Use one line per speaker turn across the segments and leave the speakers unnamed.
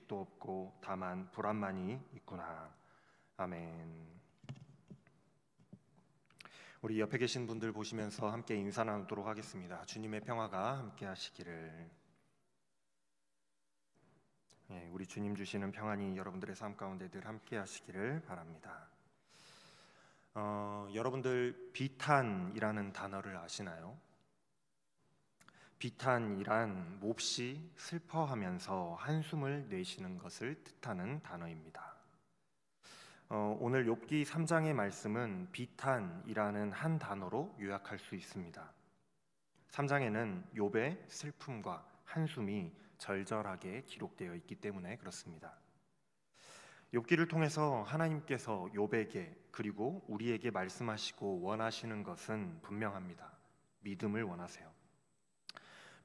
소식도 없고 다만 불안만이 있구나. 아멘. 우리 옆에 계신 분들 보시면서 함께 인사 나누도록 하겠습니다. 주님의 평화가 함께 하시기를. 우리 주님 주시는 평안이 여러분들의 삶 가운데 늘 함께 하시기를 바랍니다. 여러분들 비탄이라는 단어를 아시나요? 비탄이란 몹시 슬퍼하면서 한숨을 내쉬는 것을 뜻하는 단어입니다. 오늘 욥기 3장의 말씀은 비탄이라는 한 단어로 요약할 수 있습니다. 3장에는 욥의 슬픔과 한숨이 절절하게 기록되어 있기 때문에 그렇습니다. 욥기를 통해서 하나님께서 욥에게 그리고 우리에게 말씀하시고 원하시는 것은 분명합니다. 믿음을 원하세요.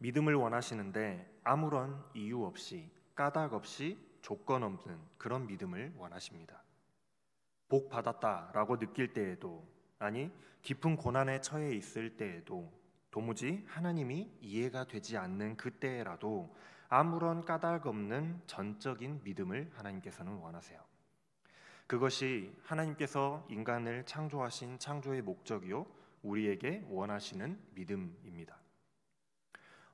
믿음을 원하시는데 아무런 이유 없이 까닭 없이 조건 없는 그런 믿음을 원하십니다. 복 받았다라고 느낄 때에도, 아니 깊은 고난에 처해 있을 때에도, 도무지 하나님이 이해가 되지 않는 그때라도 아무런 까닭 없는 전적인 믿음을 하나님께서는 원하세요. 그것이 하나님께서 인간을 창조하신 창조의 목적이요 우리에게 원하시는 믿음입니다.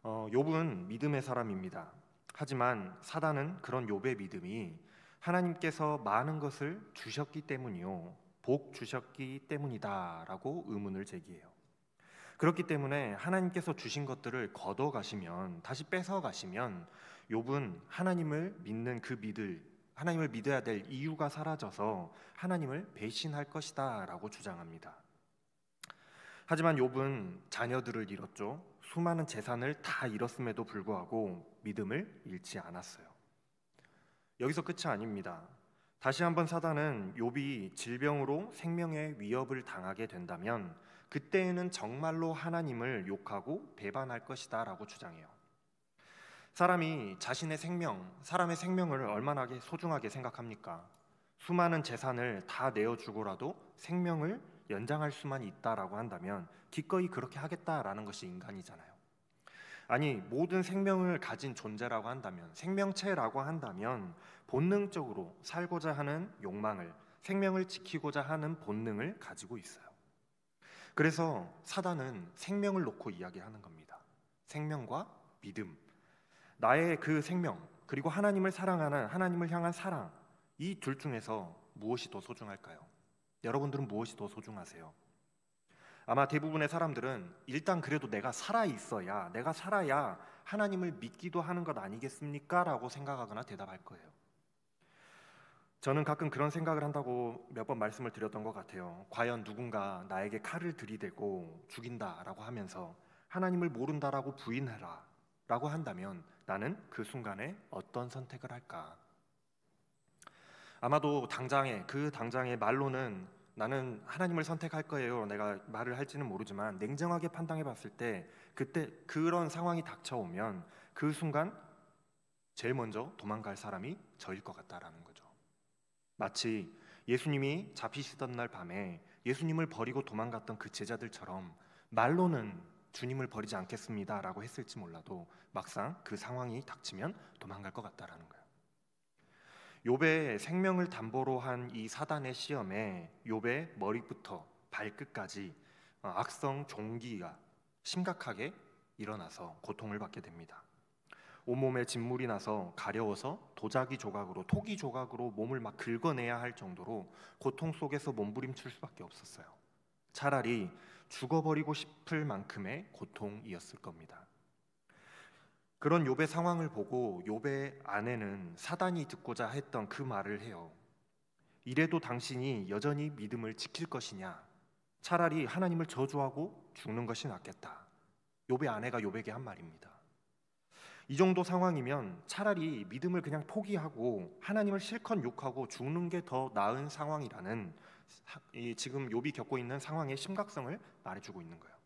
욥은 믿음의 사람입니다. 하지만 사단은 그런 욥의 믿음이 하나님께서 많은 것을 주셨기 때문이요 복 주셨기 때문이다라고 의문을 제기해요. 그렇기 때문에 하나님께서 주신 것들을 걷어가시면, 다시 뺏어가시면 욥은 하나님을 믿는 하나님을 믿어야 될 이유가 사라져서 하나님을 배신할 것이다 라고 주장합니다. 하지만 욥은 자녀들을 잃었죠. 수많은 재산을 다 잃었음에도 불구하고 믿음을 잃지 않았어요. 여기서 끝이 아닙니다. 다시 한번 사단은 욥이 질병으로 생명의 위협을 당하게 된다면 그때에는 정말로 하나님을 욕하고 배반할 것이다 라고 주장해요. 사람이 자신의 사람의 생명을 얼마나 소중하게 생각합니까? 수많은 재산을 다 내어주고라도 생명을 연장할 수만 있다라고 한다면 기꺼이 그렇게 하겠다라는 것이 인간이잖아요. 아니, 모든 생명을 가진 존재라고 한다면, 생명체라고 한다면 본능적으로 살고자 하는 욕망을, 생명을 지키고자 하는 본능을 가지고 있어요. 그래서 사단은 생명을 놓고 이야기하는 겁니다. 생명과 믿음, 나의 그 생명, 그리고 하나님을 사랑하는, 하나님을 향한 사랑, 이 둘 중에서 무엇이 더 소중할까요? 여러분들은 무엇이 더 소중하세요? 아마 대부분의 사람들은 일단 그래도 내가 살아야 하나님을 믿기도 하는 것 아니겠습니까? 라고 생각하거나 대답할 거예요. 저는 가끔 그런 생각을 한다고 몇 번 말씀을 드렸던 것 같아요. 과연 누군가 나에게 칼을 들이대고 죽인다라고 하면서 하나님을 모른다라고 부인해라 라고 한다면 나는 그 순간에 어떤 선택을 할까? 아마도 당장의 말로는 나는 하나님을 선택할 거예요 내가 말을 할지는 모르지만, 냉정하게 판단해 봤을 때 그때 그런 상황이 닥쳐오면 그 순간 제일 먼저 도망갈 사람이 저일 것 같다라는 거죠. 마치 예수님이 잡히시던 날 밤에 예수님을 버리고 도망갔던 그 제자들처럼 말로는 주님을 버리지 않겠습니다 라고 했을지 몰라도 막상 그 상황이 닥치면 도망갈 것 같다라는 거예요. 욥의 생명을 담보로 한 이 사단의 시험에 욥의 머리부터 발끝까지 악성 종기가 심각하게 일어나서 고통을 받게 됩니다. 온몸에 진물이 나서 가려워서 도자기 조각으로, 토기 조각으로 몸을 막 긁어내야 할 정도로 고통 속에서 몸부림칠 수밖에 없었어요. 차라리 죽어버리고 싶을 만큼의 고통이었을 겁니다. 그런 욥의 상황을 보고 욥의 아내는 사단이 듣고자 했던 그 말을 해요. 이래도 당신이 여전히 믿음을 지킬 것이냐? 차라리 하나님을 저주하고 죽는 것이 낫겠다. 욥의 아내가 욥에게 한 말입니다. 이 정도 상황이면 차라리 믿음을 그냥 포기하고 하나님을 실컷 욕하고 죽는 게 더 나은 상황이라는, 지금 욥이 겪고 있는 상황의 심각성을 말해주고 있는 거예요.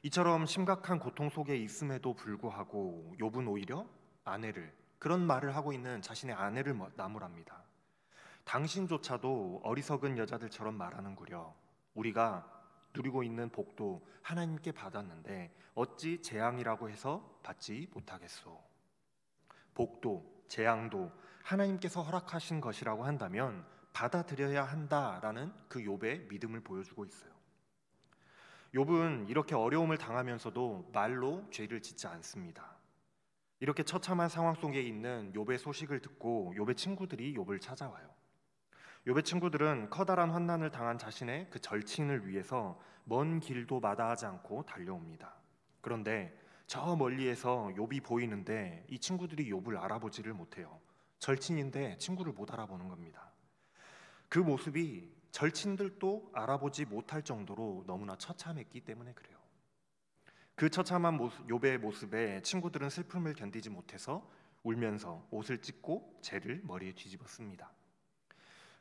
이처럼 심각한 고통 속에 있음에도 불구하고 욥은 오히려 그런 말을 하고 있는 자신의 아내를 나무랍니다. 당신조차도 어리석은 여자들처럼 말하는구려. 우리가 누리고 있는 복도 하나님께 받았는데 어찌 재앙이라고 해서 받지 못하겠소. 복도, 재앙도 하나님께서 허락하신 것이라고 한다면 받아들여야 한다라는 그 욥의 믿음을 보여주고 있어요. 욥은 이렇게 어려움을 당하면서도 말로 죄를 짓지 않습니다. 이렇게 처참한 상황 속에 있는 욥의 소식을 듣고 욥의 친구들이 욥을 찾아와요. 욥의 친구들은 커다란 환난을 당한 자신의 그 절친을 위해서 먼 길도 마다하지 않고 달려옵니다. 그런데 저 멀리에서 욥이 보이는데 이 친구들이 욥을 알아보지를 못해요. 절친인데 친구를 못 알아보는 겁니다. 그 모습이 절친들도 알아보지 못할 정도로 너무나 처참했기 때문에 그래요. 그 처참한 욥의 모습에 친구들은 슬픔을 견디지 못해서 울면서 옷을 찢고 재를 머리에 뒤집었습니다.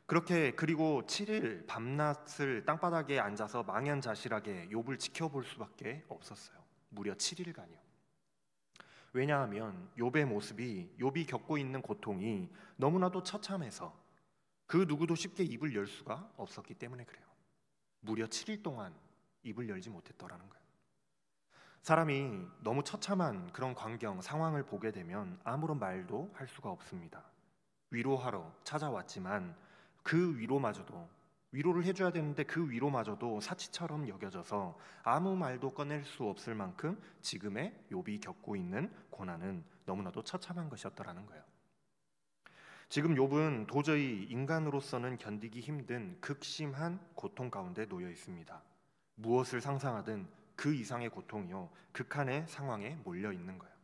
그리고 7일 밤낮을 땅바닥에 앉아서 망연자실하게 욥을 지켜볼 수밖에 없었어요. 무려 7일간이요. 왜냐하면 욥의 모습이, 욥이 겪고 있는 고통이 너무나도 처참해서 그 누구도 쉽게 입을 열 수가 없었기 때문에 그래요. 무려 7일 동안 입을 열지 못했더라는 거예요. 사람이 너무 처참한 그런 광경, 상황을 보게 되면 아무런 말도 할 수가 없습니다. 위로하러 찾아왔지만 그 위로를 해줘야 되는데 그 위로마저도 사치처럼 여겨져서 아무 말도 꺼낼 수 없을 만큼 지금의 욥이 겪고 있는 고난은 너무나도 처참한 것이었더라는 거예요. 지금 욥은 도저히 인간으로서는 견디기 힘든 극심한 고통 가운데 놓여 있습니다. 무엇을 상상하든 그 이상의 고통이요, 극한의 상황에 몰려 있는 거예요.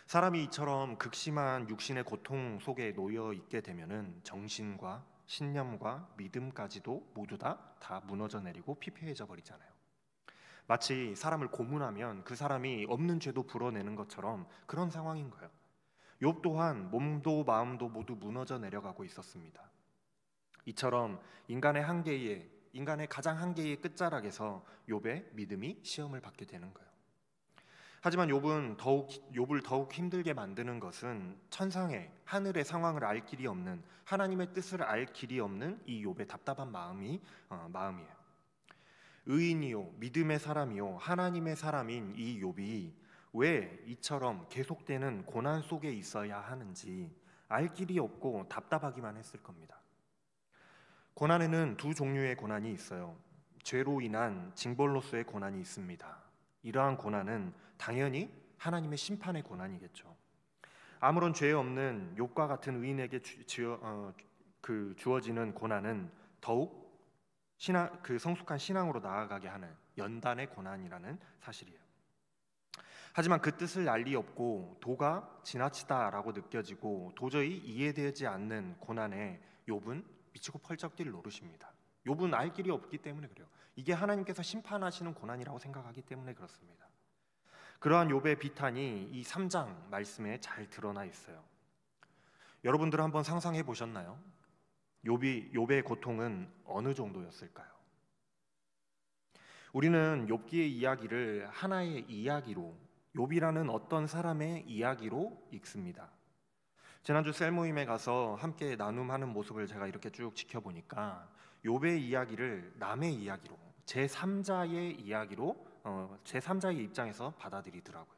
사람이 이처럼 극심한 육신의 고통 속에 놓여 있게 되면은 정신과 신념과 믿음까지도 모두 다 무너져 내리고 피폐해져 버리잖아요. 마치 사람을 고문하면 그 사람이 없는 죄도 불어내는 것처럼 그런 상황인 거예요. 욥 또한 몸도 마음도 모두 무너져 내려가고 있었습니다. 이처럼 인간의 가장 한계의 끝자락에서 욥의 믿음이 시험을 받게 되는 거예요. 하지만 욥을 더욱 힘들게 만드는 것은 천상의 하늘의 상황을 알 길이 없는, 하나님의 뜻을 알 길이 없는 이 욥의 답답한 마음이에요. 의인이요 믿음의 사람이요 하나님의 사람인 이 욥이 왜 이처럼 계속되는 고난 속에 있어야 하는지 알 길이 없고 답답하기만 했을 겁니다. 고난에는 두 종류의 고난이 있어요. 죄로 인한 징벌로서의 고난이 있습니다. 이러한 고난은 당연히 하나님의 심판의 고난이겠죠. 아무런 죄 없는 욥과 같은 의인에게 주어지는 고난은 더욱 성숙한 신앙으로 나아가게 하는 연단의 고난이라는 사실이에요. 하지만 그 뜻을 알 리 없고 도가 지나치다라고 느껴지고 도저히 이해되지 않는 고난에 욥은 미치고 펄쩍 뛸 노릇입니다. 욥은 알 길이 없기 때문에 그래요. 이게 하나님께서 심판하시는 고난이라고 생각하기 때문에 그렇습니다. 그러한 욥의 비탄이 이 3장 말씀에 잘 드러나 있어요. 여러분들 한번 상상해 보셨나요? 욥의 고통은 어느 정도였을까요? 우리는 욥기의 이야기를 하나의 이야기로, 욥이라는 어떤 사람의 이야기로 읽습니다. 지난주 셀 모임에 가서 함께 나눔하는 모습을 제가 이렇게 쭉 지켜보니까 욥의 이야기를 남의 이야기로, 제3자의 이야기로, 제3자의 입장에서 받아들이더라고요.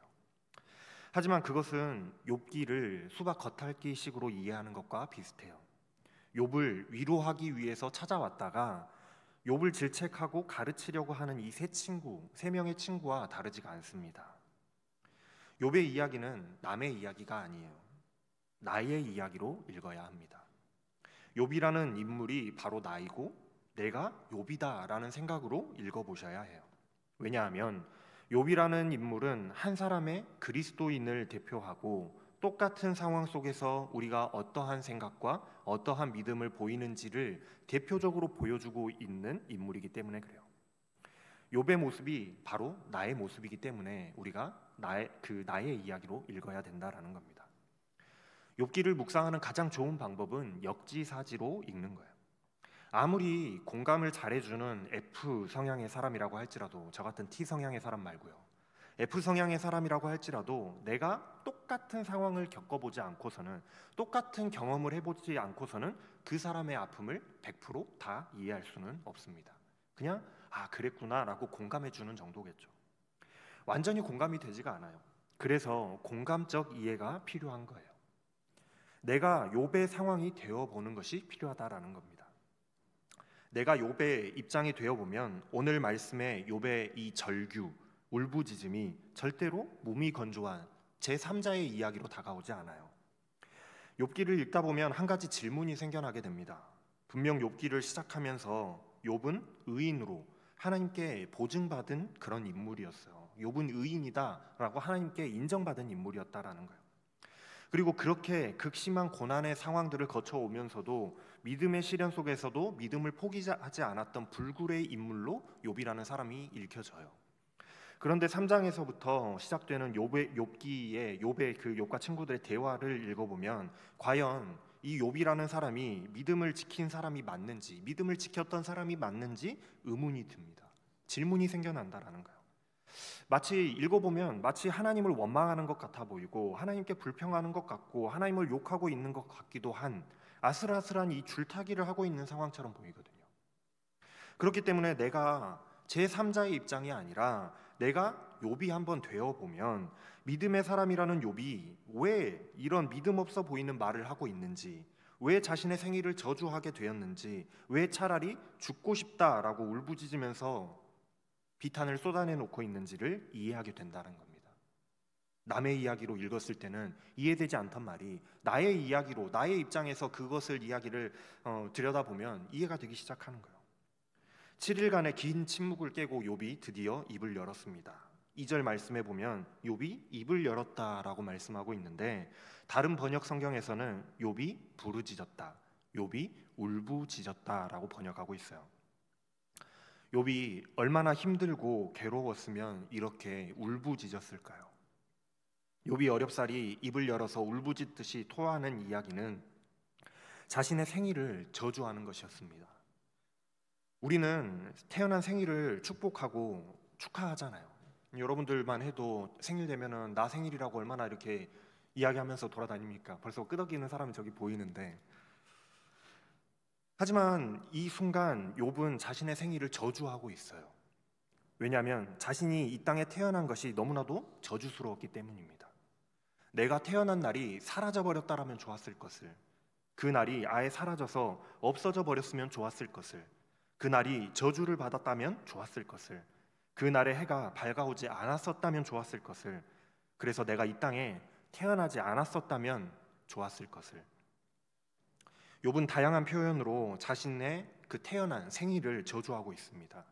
하지만 그것은 욥기를 수박 겉핥기식으로 이해하는 것과 비슷해요. 욥을 위로하기 위해서 찾아왔다가 욥을 질책하고 가르치려고 하는 이 세 명의 친구와 다르지가 않습니다. 욥의 이야기는 남의 이야기가 아니에요. 나의 이야기로 읽어야 합니다. 욥이라는 인물이 바로 나이고 내가 욥이다라는 생각으로 읽어보셔야 해요. 왜냐하면 욥이라는 인물은 한 사람의 그리스도인을 대표하고 똑같은 상황 속에서 우리가 어떠한 생각과 어떠한 믿음을 보이는지를 대표적으로 보여주고 있는 인물이기 때문에 그래요. 욥의 모습이 바로 나의 모습이기 때문에 우리가 나의 이야기로 읽어야 된다라는 겁니다. 욥기를 묵상하는 가장 좋은 방법은 역지사지로 읽는 거예요. 아무리 공감을 잘해주는 F 성향의 사람이라고 할지라도, 저 같은 T 성향의 사람 말고요, F 성향의 사람이라고 할지라도 내가 똑같은 상황을 겪어보지 않고서는, 똑같은 경험을 해보지 않고서는 그 사람의 아픔을 100%다 이해할 수는 없습니다. 그냥 그랬구나 라고 공감해주는 정도겠죠. 완전히 공감이 되지가 않아요. 그래서 공감적 이해가 필요한 거예요. 내가 욥의 상황이 되어 보는 것이 필요하다라는 겁니다. 내가 욥의 입장이 되어 보면 오늘 말씀의 욥의 이 절규, 울부짖음이 절대로 몸이 건조한 제3자의 이야기로 다가오지 않아요. 욥기를 읽다 보면 한 가지 질문이 생겨나게 됩니다. 분명 욥기를 시작하면서 욥은 의인으로 하나님께 보증받은 그런 인물이었어요. 욥은 의인이다라고 하나님께 인정받은 인물이었다라는 거예요. 그리고 그렇게 극심한 고난의 상황들을 거쳐오면서도 믿음의 시련 속에서도 믿음을 포기하지 않았던 불굴의 인물로 욥이라는 사람이 읽혀져요. 그런데 3장에서부터 시작되는 욥기의 욥의 그 욥과 친구들의 대화를 읽어보면 과연 이 욥이라는 사람이 믿음을 지킨 사람이 맞는지, 믿음을 지켰던 사람이 맞는지 의문이 듭니다. 질문이 생겨난다라는 거예요. 마치 읽어보면 마치 하나님을 원망하는 것 같아 보이고 하나님께 불평하는 것 같고 하나님을 욕하고 있는 것 같기도 한 아슬아슬한 이 줄타기를 하고 있는 상황처럼 보이거든요. 그렇기 때문에 내가 제3자의 입장이 아니라 내가 욥이 한번 되어보면 믿음의 사람이라는 욥이 왜 이런 믿음 없어 보이는 말을 하고 있는지, 왜 자신의 생일을 저주하게 되었는지, 왜 차라리 죽고 싶다라고 울부짖으면서 비탄을 쏟아내놓고 있는지를 이해하게 된다는 겁니다. 남의 이야기로 읽었을 때는 이해되지 않던 말이 나의 이야기로, 나의 입장에서 그것을 이야기를 들여다보면 이해가 되기 시작하는 거예요. 7일간의 긴 침묵을 깨고 욥이 드디어 입을 열었습니다. 2절 말씀에 보면 욥이 입을 열었다라고 말씀하고 있는데 다른 번역 성경에서는 욥이 부르짖었다, 욥이 울부짖었다라고 번역하고 있어요. 욥이 얼마나 힘들고 괴로웠으면 이렇게 울부짖었을까요? 욥이 어렵사리 입을 열어서 울부짖듯이 토하는 이야기는 자신의 생일을 저주하는 것이었습니다. 우리는 태어난 생일을 축복하고 축하하잖아요. 여러분들만 해도 생일 되면은 나 생일이라고 얼마나 이렇게 이야기하면서 돌아다닙니까? 벌써 끄덕이는 사람이 저기 보이는데, 하지만 이 순간 욥은 자신의 생일을 저주하고 있어요. 왜냐하면 자신이 이 땅에 태어난 것이 너무나도 저주스러웠기 때문입니다. 내가 태어난 날이 사라져 버렸다라면 좋았을 것을, 그 날이 아예 사라져서 없어져 버렸으면 좋았을 것을, 그 날이 저주를 받았다면 좋았을 것을, 그 날의 해가 밝아오지 않았었다면 좋았을 것을, 그래서 내가 이 땅에 태어나지 않았었다면 좋았을 것을. 욥은 다양한 표현으로 자신의 그 태어난 생일을 저주하고 있습니다.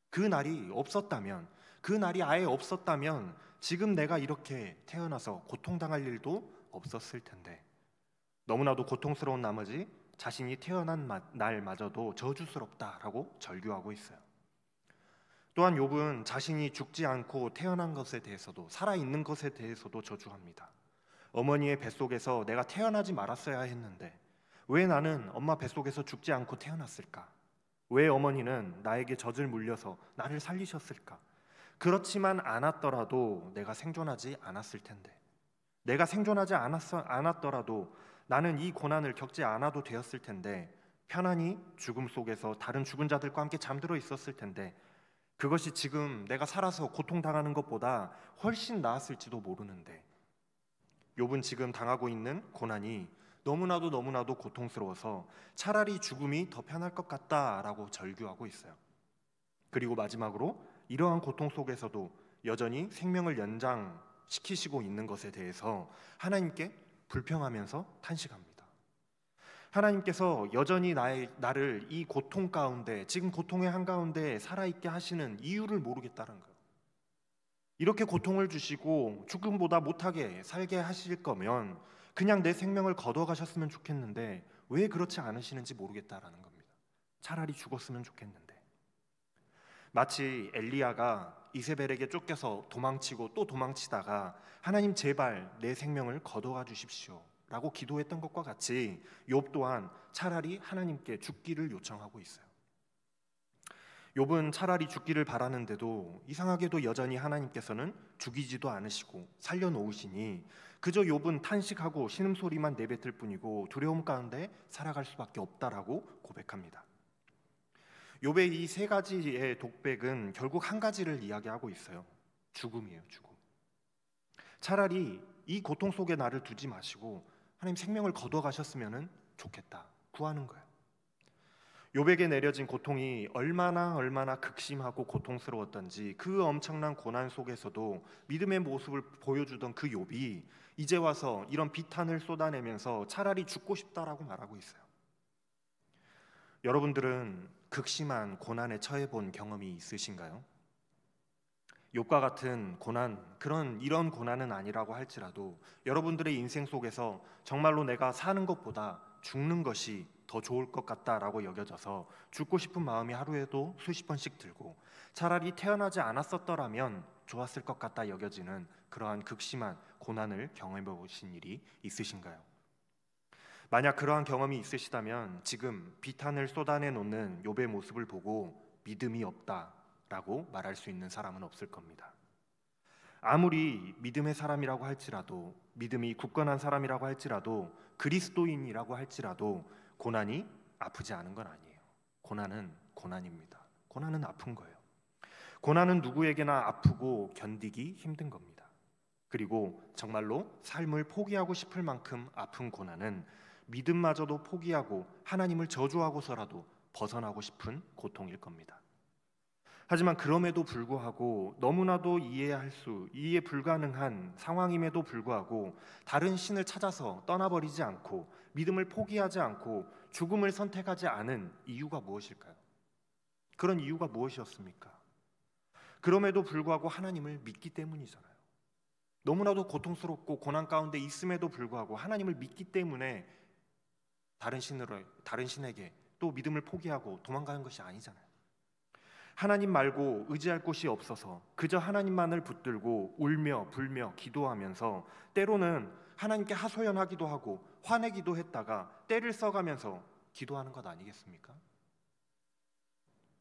그 날이 없었다면, 그 날이 아예 없었다면 지금 내가 이렇게 태어나서 고통당할 일도 없었을 텐데, 너무나도 고통스러운 나머지 자신이 태어난 날마저도 저주스럽다라고 절규하고 있어요. 또한 욥은 자신이 죽지 않고 태어난 것에 대해서도, 살아있는 것에 대해서도 저주합니다. 어머니의 뱃속에서 내가 태어나지 말았어야 했는데 왜 나는 엄마 뱃속에서 죽지 않고 태어났을까? 왜 어머니는 나에게 젖을 물려서 나를 살리셨을까? 그렇지만 않았더라도 내가 생존하지 않았을 텐데, 내가 생존하지 않았더라도 나는 이 고난을 겪지 않아도 되었을 텐데, 편안히 죽음 속에서 다른 죽은 자들과 함께 잠들어 있었을 텐데, 그것이 지금 내가 살아서 고통당하는 것보다 훨씬 나았을지도 모르는데, 욥은 지금 당하고 있는 고난이 너무나도 고통스러워서 차라리 죽음이 더 편할 것 같다라고 절규하고 있어요. 그리고 마지막으로 이러한 고통 속에서도 여전히 생명을 연장시키시고 있는 것에 대해서 하나님께 불평하면서 탄식합니다. 하나님께서 여전히 나를 이 고통 가운데, 지금 고통의 한가운데 살아있게 하시는 이유를 모르겠다는 거예요. 이렇게 고통을 주시고 죽음보다 못하게 살게 하실 거면 그냥 내 생명을 거둬가셨으면 좋겠는데 왜 그렇지 않으시는지 모르겠다라는 겁니다. 차라리 죽었으면 좋겠는데. 마치 엘리야가 이세벨에게 쫓겨서 도망치고 또 도망치다가 하나님 제발 내 생명을 거둬가 주십시오 라고 기도했던 것과 같이 욥 또한 차라리 하나님께 죽기를 요청하고 있어요. 욥은 차라리 죽기를 바라는데도 이상하게도 여전히 하나님께서는 죽이지도 않으시고 살려놓으시니 그저 욥은 탄식하고 신음소리만 내뱉을 뿐이고 두려움 가운데 살아갈 수밖에 없다라고 고백합니다. 욥의 이 세 가지의 독백은 결국 한 가지를 이야기하고 있어요. 죽음이에요, 죽음. 차라리 이 고통 속에 나를 두지 마시고 하나님 생명을 거둬 가셨으면 좋겠다 구하는 거예요. 욥에게 내려진 고통이 얼마나 극심하고 고통스러웠던지 그 엄청난 고난 속에서도 믿음의 모습을 보여주던 그 욥이 이제 와서 이런 비탄을 쏟아내면서 차라리 죽고 싶다라고 말하고 있어요. 여러분들은 극심한 고난에 처해 본 경험이 있으신가요? 욥과 같은 고난, 이런 고난은 아니라고 할지라도 여러분들의 인생 속에서 정말로 내가 사는 것보다 죽는 것이 더 좋을 것 같다라고 여겨져서 죽고 싶은 마음이 하루에도 수십 번씩 들고 차라리 태어나지 않았었더라면 좋았을 것 같다 여겨지는 그러한 극심한 고난을 경험해 보신 일이 있으신가요? 만약 그러한 경험이 있으시다면 지금 비탄을 쏟아내 놓는 욥의 모습을 보고 믿음이 없다라고 말할 수 있는 사람은 없을 겁니다. 아무리 믿음의 사람이라고 할지라도, 믿음이 굳건한 사람이라고 할지라도, 그리스도인이라고 할지라도 고난이 아프지 않은 건 아니에요. 고난은 고난입니다. 고난은 아픈 거예요. 고난은 누구에게나 아프고 견디기 힘든 겁니다. 그리고 정말로 삶을 포기하고 싶을 만큼 아픈 고난은 믿음마저도 포기하고 하나님을 저주하고서라도 벗어나고 싶은 고통일 겁니다. 하지만 그럼에도 불구하고 너무나도 이해 불가능한 상황임에도 불구하고 다른 신을 찾아서 떠나버리지 않고 믿음을 포기하지 않고 죽음을 선택하지 않은 이유가 무엇일까요? 그런 이유가 무엇이었습니까? 그럼에도 불구하고 하나님을 믿기 때문이잖아요. 너무나도 고통스럽고 고난 가운데 있음에도 불구하고 하나님을 믿기 때문에 다른 신에게 또 믿음을 포기하고 도망가는 것이 아니잖아요. 하나님 말고 의지할 곳이 없어서 그저 하나님만을 붙들고 울며 불며 기도하면서 때로는 하나님께 하소연하기도 하고 화내기도 했다가 때를 써가면서 기도하는 것 아니겠습니까?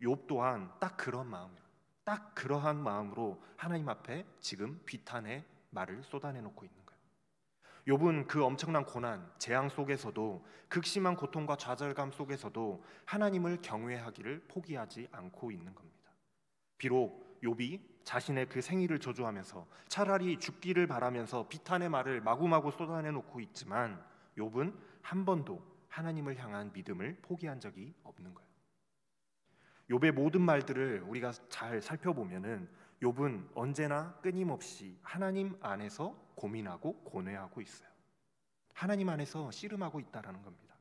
욥 또한 딱 그런 마음이에요. 딱 그러한 마음으로 하나님 앞에 지금 비탄의 말을 쏟아내놓고 있는 거예요. 욥은 그 엄청난 고난, 재앙 속에서도 극심한 고통과 좌절감 속에서도 하나님을 경외하기를 포기하지 않고 있는 겁니다. 비록 욥이 자신의 그 생일을 저주하면서 차라리 죽기를 바라면서 비탄의 말을 마구마구 쏟아내놓고 있지만 욥은 한 번도 하나님을 향한 믿음을 포기한 적이 없는 거예요. 욥의 모든 말들을 우리가 잘 살펴보면은 욥은 언제나 끊임없이 하나님 안에서 고민하고 고뇌하고 있어요. 하나님 안에서 씨름하고 있다라는 겁니다.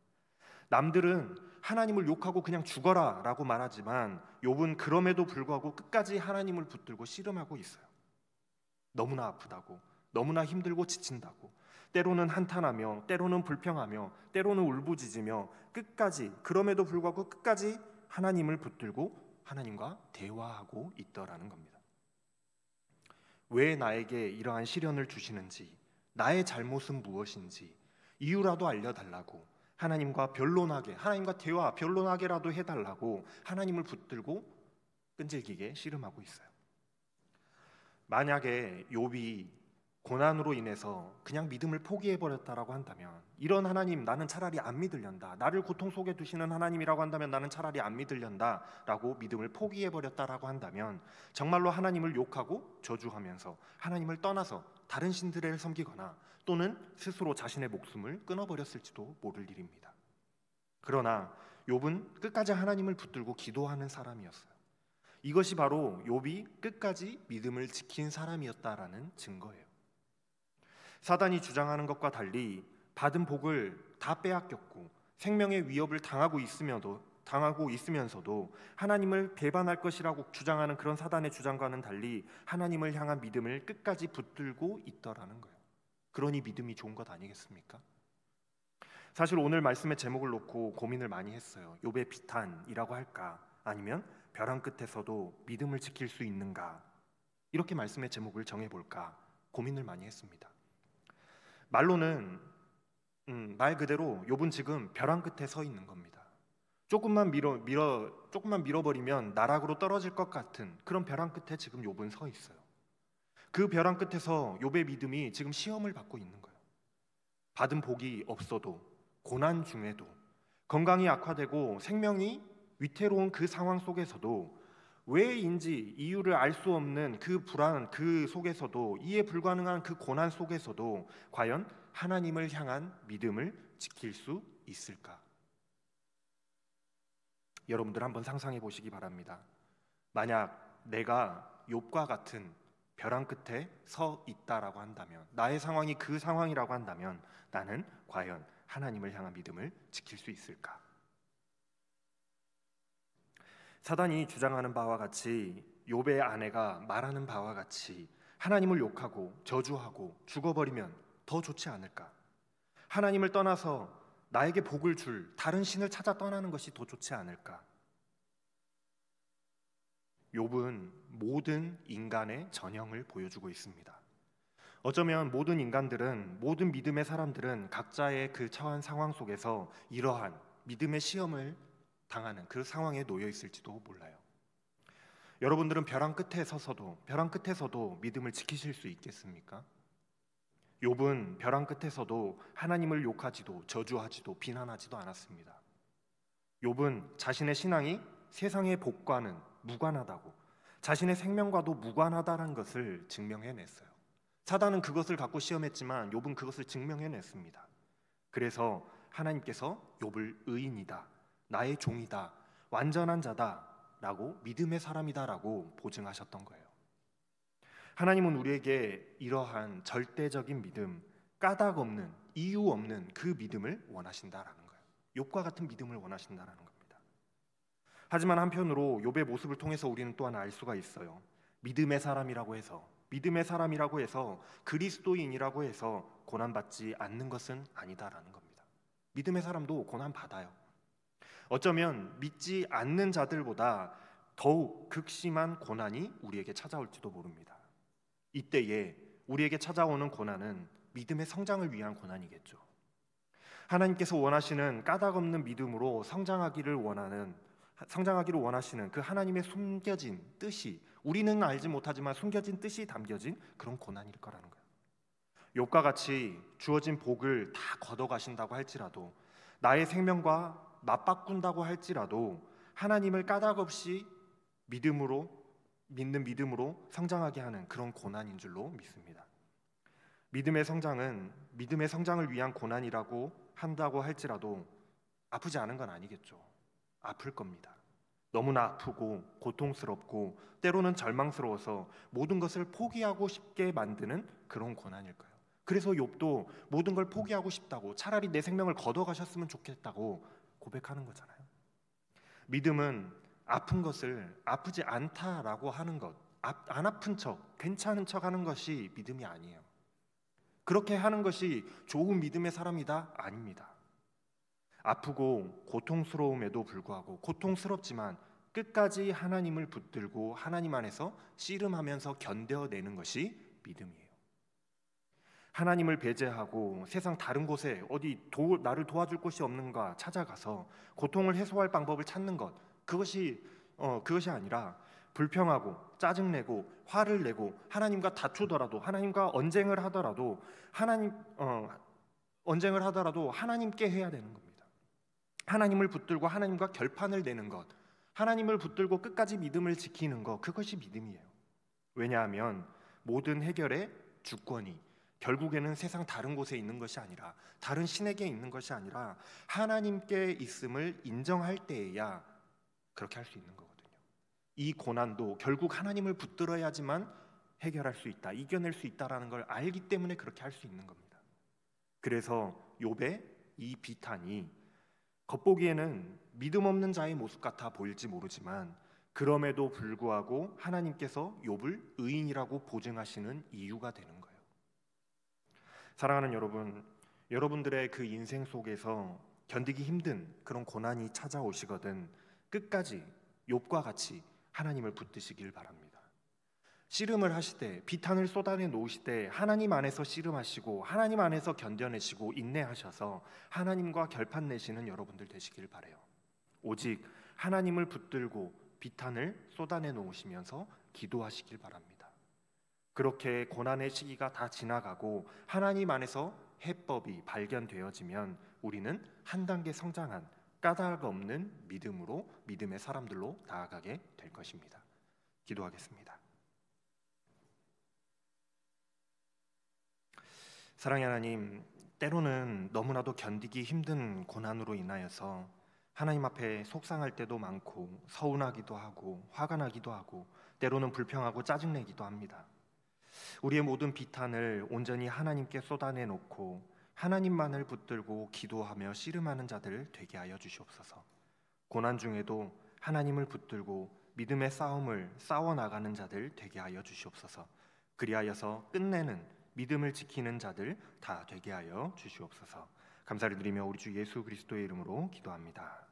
남들은 하나님을 욕하고 그냥 죽어라 라고 말하지만 욥은 그럼에도 불구하고 끝까지 하나님을 붙들고 씨름하고 있어요. 너무나 아프다고, 너무나 힘들고 지친다고, 때로는 한탄하며 때로는 불평하며 때로는 울부짖으며 끝까지, 그럼에도 불구하고 끝까지 하나님을 붙들고 하나님과 대화하고 있더라는 겁니다. 왜 나에게 이러한 시련을 주시는지, 나의 잘못은 무엇인지 이유라도 알려달라고 하나님과 변론하게라도 해달라고 하나님을 붙들고 끈질기게 씨름하고 있어요. 만약에 욥이 고난으로 인해서 그냥 믿음을 포기해버렸다라고 한다면, 이런 하나님 나는 차라리 안 믿으련다, 나를 고통 속에 두시는 하나님이라고 한다면 나는 차라리 안 믿으련다 라고 믿음을 포기해버렸다라고 한다면 정말로 하나님을 욕하고 저주하면서 하나님을 떠나서 다른 신들을 섬기거나 또는 스스로 자신의 목숨을 끊어버렸을지도 모를 일입니다. 그러나 욥은 끝까지 하나님을 붙들고 기도하는 사람이었어요. 이것이 바로 욥이 끝까지 믿음을 지킨 사람이었다라는 증거예요. 사단이 주장하는 것과 달리 받은 복을 다 빼앗겼고 생명의 위협을 당하고 있으면서도 하나님을 배반할 것이라고 주장하는 그런 사단의 주장과는 달리 하나님을 향한 믿음을 끝까지 붙들고 있더라는 거예요. 그러니 믿음이 좋은 것 아니겠습니까? 사실 오늘 말씀의 제목을 놓고 고민을 많이 했어요. 욥의 비탄이라고 할까, 아니면 벼랑 끝에서도 믿음을 지킬 수 있는가, 이렇게 말씀의 제목을 정해볼까 고민을 많이 했습니다. 말로는 말 그대로 욥은 지금 벼랑 끝에 서 있는 겁니다. 조금만 밀어버리면 나락으로 떨어질 것 같은 그런 벼랑 끝에 지금 욥은 서 있어요. 그 벼랑 끝에서 욥의 믿음이 지금 시험을 받고 있는 거예요. 받은 복이 없어도, 고난 중에도, 건강이 악화되고 생명이 위태로운 그 상황 속에서도, 왜인지 이유를 알 수 없는 그 불안, 그 속에서도, 이해 불가능한 그 고난 속에서도 과연 하나님을 향한 믿음을 지킬 수 있을까? 여러분들 한번 상상해 보시기 바랍니다. 만약 내가 욥과 같은 벼랑 끝에 서 있다라고 한다면, 나의 상황이 그 상황이라고 한다면 나는 과연 하나님을 향한 믿음을 지킬 수 있을까? 사단이 주장하는 바와 같이, 욥의 아내가 말하는 바와 같이 하나님을 욕하고 저주하고 죽어버리면 더 좋지 않을까? 하나님을 떠나서 나에게 복을 줄 다른 신을 찾아 떠나는 것이 더 좋지 않을까? 욥은 모든 인간의 전형을 보여주고 있습니다. 어쩌면 모든 인간들은, 모든 믿음의 사람들은 각자의 그 처한 상황 속에서 이러한 믿음의 시험을 당하는 그 상황에 놓여 있을지도 몰라요. 여러분들은 벼랑 끝에서도 믿음을 지키실 수 있겠습니까? 욥은 벼랑 끝에서도 하나님을 욕하지도 저주하지도 비난하지도 않았습니다. 욥은 자신의 신앙이 세상의 복과는 무관하다고, 자신의 생명과도 무관하다는 것을 증명해냈어요. 사단은 그것을 갖고 시험했지만 욥은 그것을 증명해냈습니다. 그래서 하나님께서 욥을 의인이다, 나의 종이다, 완전한 자다 라고, 믿음의 사람이다 라고 보증하셨던 거예요. 하나님은 우리에게 이러한 절대적인 믿음, 까닭 없는, 이유 없는 그 믿음을 원하신다라는 거예요. 욥과 같은 믿음을 원하신다라는 겁니다. 하지만 한편으로 욥의 모습을 통해서 우리는 또한 알 수가 있어요. 믿음의 사람이라고 해서 그리스도인이라고 해서 고난받지 않는 것은 아니다라는 겁니다. 믿음의 사람도 고난받아요. 어쩌면 믿지 않는 자들보다 더욱 극심한 고난이 우리에게 찾아올지도 모릅니다. 이때에 우리에게 찾아오는 고난은 믿음의 성장을 위한 고난이겠죠. 하나님께서 원하시는 까닭 없는 믿음으로 성장하기를 원하시는 그 하나님의 숨겨진 뜻이, 우리는 알지 못하지만 숨겨진 뜻이 담겨진 그런 고난일 거라는 거예요. 욥과 같이 주어진 복을 다 걷어가신다고 할지라도, 나의 생명과 맞바꾼다고 할지라도 하나님을 까닭 없이 믿는 믿음으로 성장하게 하는 그런 고난인 줄로 믿습니다. 믿음의 성장을 위한 고난이라고 한다고 할지라도 아프지 않은 건 아니겠죠. 아플 겁니다. 너무나 아프고 고통스럽고 때로는 절망스러워서 모든 것을 포기하고 싶게 만드는 그런 고난일 거예요. 그래서 욥도 모든 걸 포기하고 싶다고, 차라리 내 생명을 걷어가셨으면 좋겠다고 고백하는 거잖아요. 믿음은 아픈 것을 아프지 않다라고 하는 것, 안 아픈 척, 괜찮은 척 하는 것이 믿음이 아니에요. 그렇게 하는 것이 좋은 믿음의 사람이다? 아닙니다. 아프고 고통스러움에도 불구하고, 고통스럽지만 끝까지 하나님을 붙들고 하나님 안에서 씨름하면서 견뎌내는 것이 믿음이에요. 하나님을 배제하고 세상 다른 곳에 나를 도와줄 곳이 없는가 찾아가서 고통을 해소할 방법을 찾는 것, 그것이 아니라 불평하고 짜증내고 화를 내고 하나님과 다투더라도, 하나님과 언쟁을 하더라도 하나님께 해야 되는 겁니다. 하나님을 붙들고 하나님과 결판을 내는 것, 하나님을 붙들고 끝까지 믿음을 지키는 것, 그것이 믿음이에요. 왜냐하면 모든 해결의 주권이 결국에는 세상 다른 곳에 있는 것이 아니라, 다른 신에게 있는 것이 아니라 하나님께 있음을 인정할 때에야 그렇게 할 수 있는 거거든요. 이 고난도 결국 하나님을 붙들어야지만 해결할 수 있다, 이겨낼 수 있다라는 걸 알기 때문에 그렇게 할 수 있는 겁니다. 그래서 욥의 이 비탄이 겉보기에는 믿음 없는 자의 모습 같아 보일지 모르지만, 그럼에도 불구하고 하나님께서 욥을 의인이라고 보증하시는 이유가 되는 거예요. 사랑하는 여러분, 여러분들의 그 인생 속에서 견디기 힘든 그런 고난이 찾아오시거든 끝까지 욥과 같이 하나님을 붙드시길 바랍니다. 씨름을 하시되, 비탄을 쏟아내 놓으시되 하나님 안에서 씨름하시고 하나님 안에서 견뎌내시고 인내하셔서 하나님과 결판 내시는 여러분들 되시길 바라요. 오직 하나님을 붙들고 비탄을 쏟아내 놓으시면서 기도하시길 바랍니다. 그렇게 고난의 시기가 다 지나가고 하나님 안에서 해법이 발견되어지면 우리는 한 단계 성장한 까닭 없는 믿음으로, 믿음의 사람들로 나아가게 될 것입니다. 기도하겠습니다. 사랑의 하나님, 때로는 너무나도 견디기 힘든 고난으로 인하여서 하나님 앞에 속상할 때도 많고 서운하기도 하고 화가 나기도 하고 때로는 불평하고 짜증내기도 합니다. 우리의 모든 비탄을 온전히 하나님께 쏟아내놓고 하나님만을 붙들고 기도하며 씨름하는 자들 되게 하여 주시옵소서. 고난 중에도 하나님을 붙들고 믿음의 싸움을 싸워나가는 자들 되게 하여 주시옵소서. 그리하여서 끝내는 믿음을 지키는 자들 다 되게 하여 주시옵소서. 감사를 드리며 우리 주 예수 그리스도의 이름으로 기도합니다.